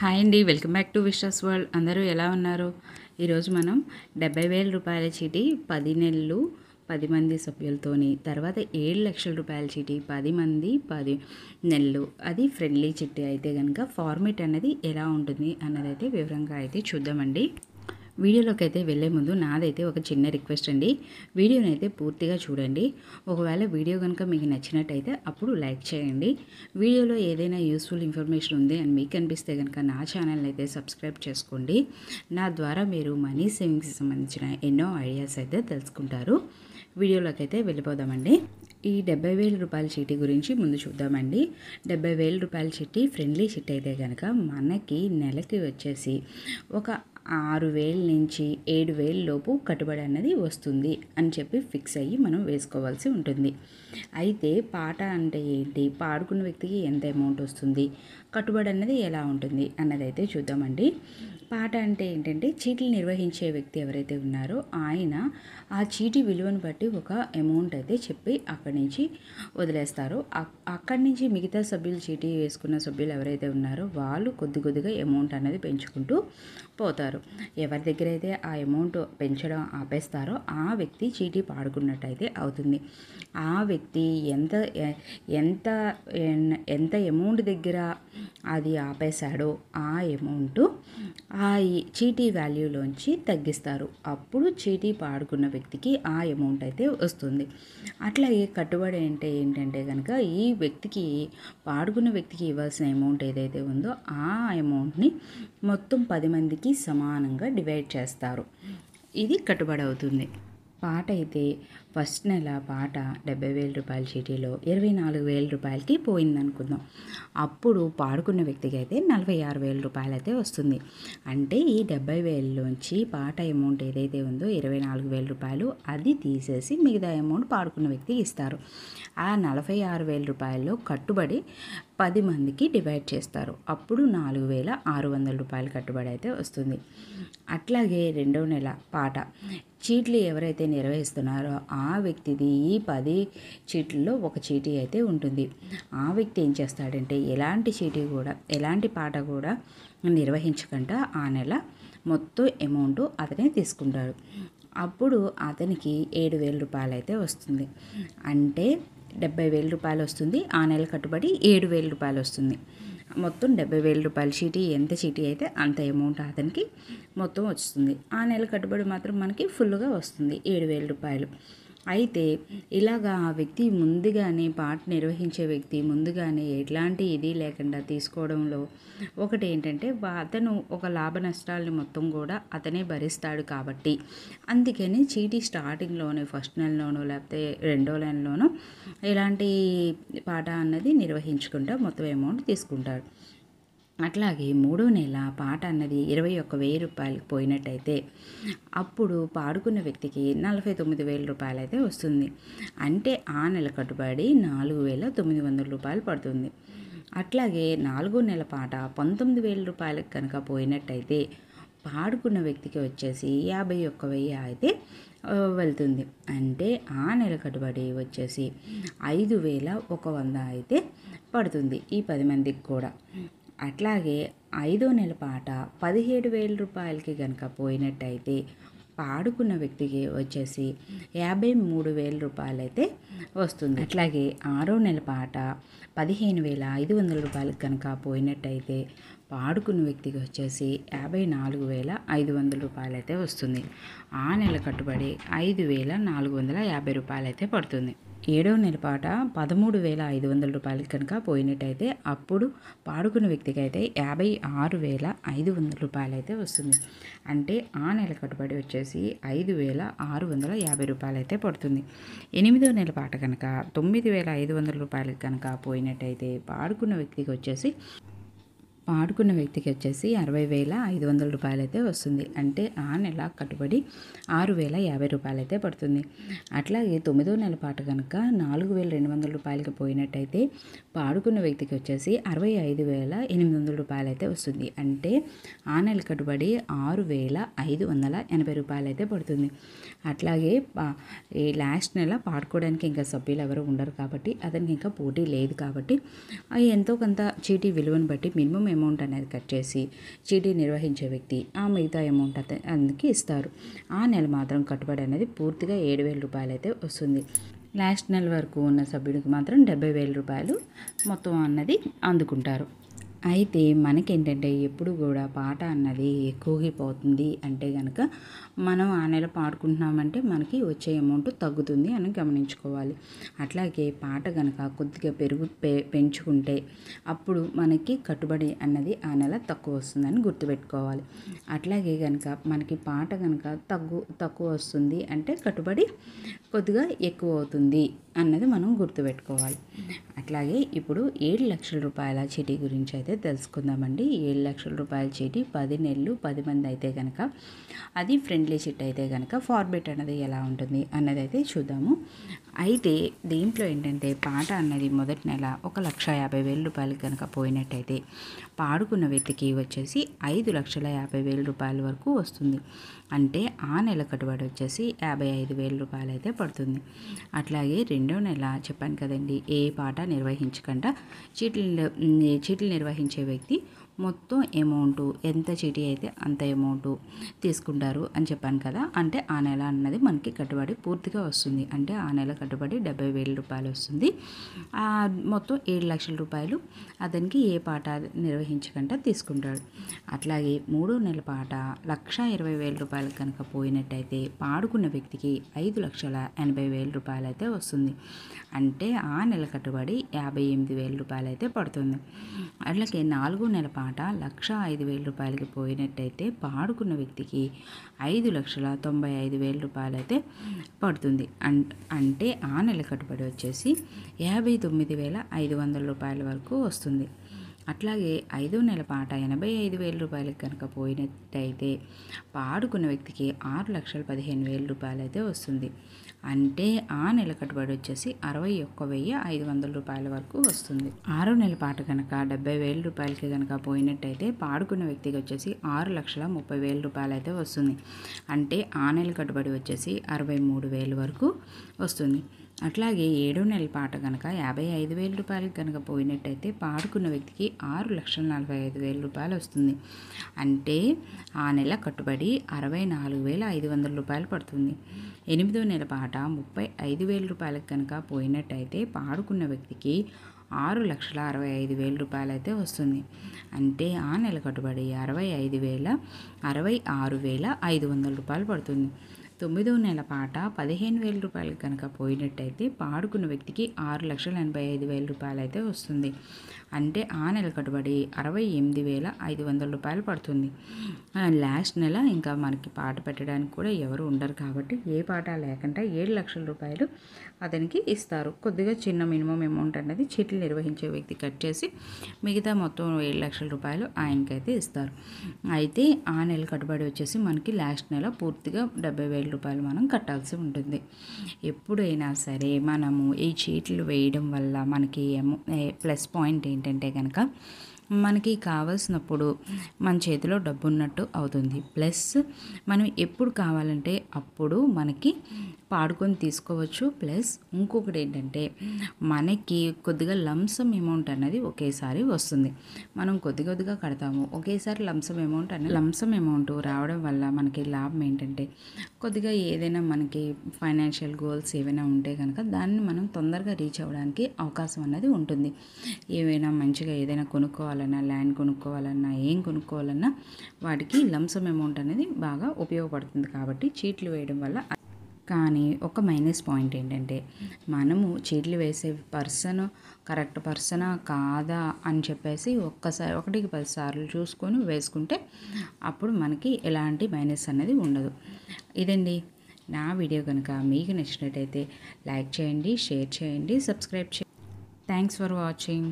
Hi అండి, welcome back to Vishwas world. అందరూ ఎలా ఉన్నారు? ఈరోజు మనం 70,000 రూపాయల చీటీ 10 నెలలు 10 మంది సభ్యులతోని, తర్వాత 7 లక్షల రూపాయల చీటీ 10 మంది 10 నెలలు, అది ఫ్రెండ్లీ చిట్టి అయితే కనుక ఫార్మేట్ అనేది ఎలా ఉంటుంది అన్నదైతే వివరంగా అయితే చూద్దామండి. వీడియోలోకి అయితే వెళ్ళే ముందు నాదైతే ఒక చిన్న రిక్వెస్ట్ అండి. వీడియోని అయితే పూర్తిగా చూడండి. ఒకవేళ వీడియో కనుక మీకు నచ్చినట్టయితే అప్పుడు లైక్ చేయండి. వీడియోలో ఏదైనా యూస్ఫుల్ ఇన్ఫర్మేషన్ ఉంది అని మీకు అనిపిస్తే కనుక నా ఛానల్ని అయితే సబ్స్క్రైబ్ చేసుకోండి. నా ద్వారా మీరు మనీ సేవింగ్స్కి సంబంధించిన ఎన్నో ఐడియాస్ అయితే తెలుసుకుంటారు. వీడియోలోకి అయితే వెళ్ళిపోదామండి. ఈ 70,000 రూపాయల చీటీ గురించి ముందు చూద్దామండి. 70,000 రూపాయల చీటీ ఫ్రెండ్లీ చీటీ అయితే కనుక మనకి నెలకి వచ్చేసి ఒక 6,000 నుంచి 7,000 లోపు కట్టుబడి అన్నది వస్తుంది అని చెప్పి ఫిక్స్ అయ్యి మనం వేసుకోవాల్సి ఉంటుంది. అయితే పాట అంటే ఏంటి, పాడుకున్న వ్యక్తికి ఎంత అమౌంట్ వస్తుంది, కట్టుబడి అన్నది ఎలా ఉంటుంది అన్నది అయితే చూద్దామండి. పాట అంటే ఏంటంటే చీటీలు నిర్వహించే వ్యక్తి ఎవరైతే ఉన్నారో ఆయన ఆ చీటీ విలువను బట్టి ఒక అమౌంట్ అయితే చెప్పి అక్కడి నుంచి వదిలేస్తారు. అక్కడి నుంచి మిగతా సభ్యులు చీటీ వేసుకున్న సభ్యులు ఎవరైతే ఉన్నారో వాళ్ళు కొద్దిగా అమౌంట్ అనేది పెంచుకుంటూ పోతారు. ఎవరి దగ్గర అయితే ఆ అమౌంట్ పెంచడం ఆపేస్తారో ఆ వ్యక్తి చీటీ పాడుకున్నట్టయితే అవుతుంది. ఆ వ్యక్తి ఎంత ఎంత ఎంత అమౌంట్ దగ్గర అది ఆపేశాడో ఆ అమౌంట్ ఆ చీటీ వాల్యూలోంచి తగ్గిస్తారు. అప్పుడు చీటీ పాడుకున్న వ్యక్తికి ఆ అమౌంట్ అయితే వస్తుంది. అట్లాగే కట్టుబడి అంటే ఏంటంటే కనుక ఈ వ్యక్తికి పాడుకున్న వ్యక్తికి ఇవ్వాల్సిన అమౌంట్ ఏదైతే ఉందో ఆ అమౌంట్ని మొత్తం 10 మందికి సమానంగా డివైడ్ చేస్తారు. ఇది కట్టుబడి అవుతుంది. పాట అయితే ఫస్ట్ నెల పాట 70,000 రూపాయల చీటీలో 24,000 రూపాయలకి పోయిందనుకుందాం. అప్పుడు పాడుకున్న వ్యక్తికి అయితే 46,000 రూపాయలు అయితే వస్తుంది. అంటే ఈ 70,000లోంచి పాట అమౌంట్ ఏదైతే ఉందో 24,000 రూపాయలు అది తీసేసి మిగతా అమౌంట్ పాడుకున్న వ్యక్తికి ఇస్తారు. ఆ 46,000 రూపాయల్లో కట్టుబడి 10 మందికి డివైడ్ చేస్తారు. అప్పుడు 4,600 రూపాయలు కట్టుబడి అయితే వస్తుంది. అట్లాగే రెండో నెల పాట చీట్లు ఎవరైతే నిర్వహిస్తున్నారో ఆ వ్యక్తిది ఈ 10 చీట్లలో ఒక చీటీ అయితే ఉంటుంది. ఆ వ్యక్తి ఏం చేస్తాడంటే ఎలాంటి పాట కూడా నిర్వహించకుండా ఆ నెల మొత్తం అమౌంట్ అతనే తీసుకుంటాడు. అప్పుడు అతనికి 7,000 రూపాయలు అయితే వస్తుంది. అంటే 70,000 రూపాయలు వస్తుంది. ఆ నెల కట్టుబడి 7,000 రూపాయలు వస్తుంది. మొత్తం 70,000 రూపాయల చీటీ ఎంత చీటీ అయితే అంత అమౌంట్ అతనికి మొత్తం వస్తుంది. ఆ నెల కట్టుబడి మాత్రం మనకి ఫుల్గా వస్తుంది 7,000 రూపాయలు. అయితే ఇలాగా ఆ వ్యక్తి ముందుగానే పాట నిర్వహించే వ్యక్తి ముందుగానే ఎట్లాంటి ఇది లేకుండా తీసుకోవడంలో ఒకటి ఏంటంటే అతను ఒక లాభ నష్టాలని మొత్తం కూడా అతనే భరిస్తాడు. కాబట్టి అందుకని చీటీ స్టార్టింగ్లోనే ఫస్ట్ నెలలోనో లేకపోతే రెండో నెలలోనో ఎలాంటి పాట అన్నది నిర్వహించుకుంటా మొత్తం అమౌంట్ తీసుకుంటాడు. అట్లాగే మూడో నెల పాట అన్నది 21,000 రూపాయలకు పోయినట్టయితే అప్పుడు పాడుకున్న వ్యక్తికి 49,000 రూపాయలు అయితే వస్తుంది. అంటే ఆ నెల కట్టుబడి 4,900 రూపాయలు పడుతుంది. అట్లాగే నాలుగో నెల పాట 19,000 రూపాయలకు కనుక పోయినట్టయితే పాడుకున్న వ్యక్తికి వచ్చేసి 51,000 అయితే వెళ్తుంది. అంటే ఆ నెల కట్టుబడి వచ్చేసి 5,100 అయితే పడుతుంది ఈ 10 మందికి కూడా. అట్లాగే ఐదో నెల పాట 17,000 రూపాయలకి కనుక పోయినట్టయితే పాడుకున్న వ్యక్తికి వచ్చేసి 53,000 రూపాయలు అయితే వస్తుంది. అట్లాగే ఆరో నెల పాట 15,500 రూపాయలకి కనుక పోయినట్టయితే పాడుకున్న వ్యక్తికి వచ్చేసి 54,500 రూపాయలు అయితే వస్తుంది. ఆ నెల కట్టుబడి 5,450 రూపాయలు అయితే పడుతుంది. ఏడో నెల పాట 13,500 రూపాయలకి కనుక పోయినట్టయితే అప్పుడు పాడుకున్న వ్యక్తికి అయితే 56,500 రూపాయలు అయితే వస్తుంది. అంటే ఆ నెల కట్టుబడి వచ్చేసి 5,650 రూపాయలు అయితే పడుతుంది. ఎనిమిదో నెల పాట కనుక 9,500 రూపాయలకి కనుక పోయినట్టయితే పాడుకున్న వ్యక్తికి వచ్చేసి 60,500 రూపాయలు అయితే వస్తుంది. అంటే ఆ నెల కట్టుబడి 6,050 రూపాయలు అయితే పడుతుంది. అట్లాగే తొమ్మిదో నెల పాట కనుక 4,200 రూపాయలకి పోయినట్టయితే పాడుకున్న వ్యక్తికి వచ్చేసి 65,800 రూపాయలు అయితే వస్తుంది. అంటే ఆ నెల కట్టుబడి 6,580 రూపాయలు అయితే పడుతుంది. అట్లాగే ఈ లాస్ట్ నెల పాడుకోవడానికి ఇంకా సభ్యులు ఎవరు ఉండరు కాబట్టి అతనికి ఇంకా పోటీ లేదు కాబట్టి ఎంతో కొంత చీటీ విలువను బట్టి మినిమం అమౌంట్ అనేది కట్ చేసి చీటీ నిర్వహించే వ్యక్తి ఆ మిగతా అమౌంట్ అందుకే ఇస్తారు. ఆ నెల మాత్రం కట్టుబడి అనేది పూర్తిగా 7,000 రూపాయలు అయితే వస్తుంది. లాస్ట్ నెల వరకు ఉన్న సభ్యుడికి మాత్రం 70,000 రూపాయలు మొత్తం అన్నది అందుకుంటారు. అయితే మనకేంటంటే ఎప్పుడు కూడా పాట అన్నది ఎక్కువైపోతుంది అంటే కనుక మనం ఆ నెల పాడుకుంటున్నామంటే మనకి వచ్చే అమౌంట్ తగ్గుతుంది అని గమనించుకోవాలి. అట్లాగే పాట కనుక కొద్దిగా పెంచుకుంటే అప్పుడు మనకి కట్టుబడి అన్నది ఆ నెల తక్కువ వస్తుందని గుర్తుపెట్టుకోవాలి. అట్లాగే కనుక మనకి పాట కనుక తక్కువ వస్తుంది అంటే కట్టుబడి కొద్దిగా ఎక్కువ అవుతుంది అన్నది మనం గుర్తుపెట్టుకోవాలి. అట్లాగే ఇప్పుడు 7 లక్షల రూపాయల చీటీ గురించి అయితే తెలుసుకుందామండి. 7 లక్షల రూపాయల చీటీ 10 నెలలు 10 మంది అయితే కనుక అది ఫ్రెండ్లీ చీట్ అయితే కనుక ఫార్మేట్ అనేది ఎలా ఉంటుంది అన్నది అయితే చూద్దాము. అయితే దీంట్లో ఏంటంటే పాట అన్నది మొదటి నెల 1,50,000 రూపాయలు కనుక పోయినట్టయితే పాడుకున్న వ్యక్తికి వచ్చేసి 5,50,000 రూపాయల వరకు వస్తుంది. అంటే ఆ నెల కట్టుబడి వచ్చేసి 55,000 రూపాయలు అయితే పడుతుంది. అట్లాగే రెండో నెల చెప్పాను కదండి, ఏ పాట నిర్వహించకుండా చీటీలు నిర్వహించే వ్యక్తి మొత్తం అమౌంటు ఎంత చీటీ అయితే అంత అమౌంటు తీసుకుంటారు అని చెప్పాను కదా. అంటే ఆ నెల అన్నది మనకి కట్టుబడి పూర్తిగా వస్తుంది. అంటే ఆ నెల కట్టుబడి 70,000 రూపాయలు వస్తుంది. మొత్తం 7 లక్షల రూపాయలు అతనికి ఏ పాట నిర్వహించకుండా తీసుకుంటాడు. అట్లాగే మూడో నెల పాట 1,20,000 రూపాయలు కనుక పోయినట్టయితే పాడుకున్న వ్యక్తికి 5,80,000 రూపాయలు అయితే వస్తుంది. అంటే ఆ నెల కట్టుబడి 58,000 రూపాయలు అయితే పడుతుంది. అట్లాగే నాలుగో నెల పాట 1,05,000 రూపాయలకి పోయినట్టయితే పాడుకున్న వ్యక్తికి 5,95,000 రూపాయలు అయితే పడుతుంది. అంటే ఆ నెల కట్టుబడి వచ్చేసి 59,500 రూపాయల వరకు వస్తుంది. అట్లాగే ఐదో నెల పాట 85,000 రూపాయలకి కనుక పోయినట్టయితే పాడుకున్న వ్యక్తికి 6,15,000 రూపాయలు అయితే వస్తుంది. అంటే ఆ నెల కట్టుబడి వచ్చేసి 61,500 రూపాయల వరకు వస్తుంది. ఆరో నెల పాట కనుక 70,000 రూపాయలకి కనుక పోయినట్టయితే పాడుకున్న వ్యక్తికి వచ్చేసి 6,30,000 రూపాయలు అయితే వస్తుంది. అంటే ఆ నెల కట్టుబడి వచ్చేసి 63,000 వరకు వస్తుంది. అట్లాగే ఏడో నెల పాట కనుక 55,000 రూపాయలకి కనుక పోయినట్టయితే పాడుకున్న వ్యక్తికి 6,45,000 రూపాయలు వస్తుంది. అంటే ఆ నెల కట్టుబడి 64,500 రూపాయలు పడుతుంది. ఎనిమిదో నెల పాట 35,000 రూపాయలకు కనుక పోయినట్టయితే పాడుకున్న వ్యక్తికి 6,65,000 రూపాయలు అయితే వస్తుంది. అంటే ఆ నెల కట్టుబడి 66,500 రూపాయలు పడుతుంది. తొమ్మిదో నెల పాట 15,000 రూపాయలు కనుక పోయినట్టయితే పాడుకున్న వ్యక్తికి 6,85,000 రూపాయలు అయితే వస్తుంది. అంటే ఆ నెల కట్టుబడి 68,500 రూపాయలు పడుతుంది. లాస్ట్ నెల ఇంకా మనకి పాట పెట్టడానికి కూడా ఎవరు ఉండరు కాబట్టి ఏ పాట లేకుండా 7 లక్షల రూపాయలు అతనికి ఇస్తారు. కొద్దిగా చిన్న మినిమం అమౌంట్ అనేది చీటీలు నిర్వహించే వ్యక్తి కట్ చేసి మిగతా మొత్తం 7 లక్షల రూపాయలు ఆయనకైతే ఇస్తారు. అయితే ఆ నెల కట్టుబడి వచ్చేసి మనకి లాస్ట్ నెల పూర్తిగా 70,000 రూపాయలు మనం కట్టాల్సి ఉంటుంది. ఎప్పుడైనా సరే మనము ఈ చీట్లు వేయడం వల్ల మనకి ప్లస్ పాయింట్ ఏంటంటే కనుక మనకి కావాల్సినప్పుడు మన చేతిలో డబ్బు ఉన్నట్టు అవుతుంది. ప్లస్ మనం ఎప్పుడు కావాలంటే అప్పుడు మనకి పాడుకొని తీసుకోవచ్చు. ప్లస్ ఇంకొకటి ఏంటంటే మనకి కొద్దిగా లంసమ్ అమౌంట్ అనేది ఒకేసారి వస్తుంది. మనం కొద్దిగా కడతాము, ఒకేసారి లంసమ్ అమౌంట్ రావడం వల్ల మనకి లాభం ఏంటంటే కొద్దిగా ఏదైనా మనకి ఫైనాన్షియల్ గోల్స్ ఏవైనా ఉంటే కనుక దాన్ని మనం తొందరగా రీచ్ అవ్వడానికి అవకాశం అనేది ఉంటుంది. ఏవైనా మంచిగా ఏదైనా కొనుక్కోవాలన్నా, ల్యాండ్ కొనుక్కోవాలన్నా, ఏం కొనుక్కోవాలన్నా వాటికి లంసమ్ అమౌంట్ అనేది బాగా ఉపయోగపడుతుంది. కాబట్టి చీట్లు వేయడం వల్ల. కానీ ఒక మైనస్ పాయింట్ ఏంటంటే మనము చీట్లు వేసే కరెక్ట్ పర్సనా కాదా అని చెప్పేసి ఒకటికి 10 సార్లు చూసుకొని వేసుకుంటే అప్పుడు మనకి ఎలాంటి మైనస్ అనేది ఉండదు. ఇదండి నా వీడియో. కనుక మీకు నచ్చినట్టయితే లైక్ చేయండి, షేర్ చేయండి, సబ్స్క్రైబ్ చేయండి. Thanks for watching.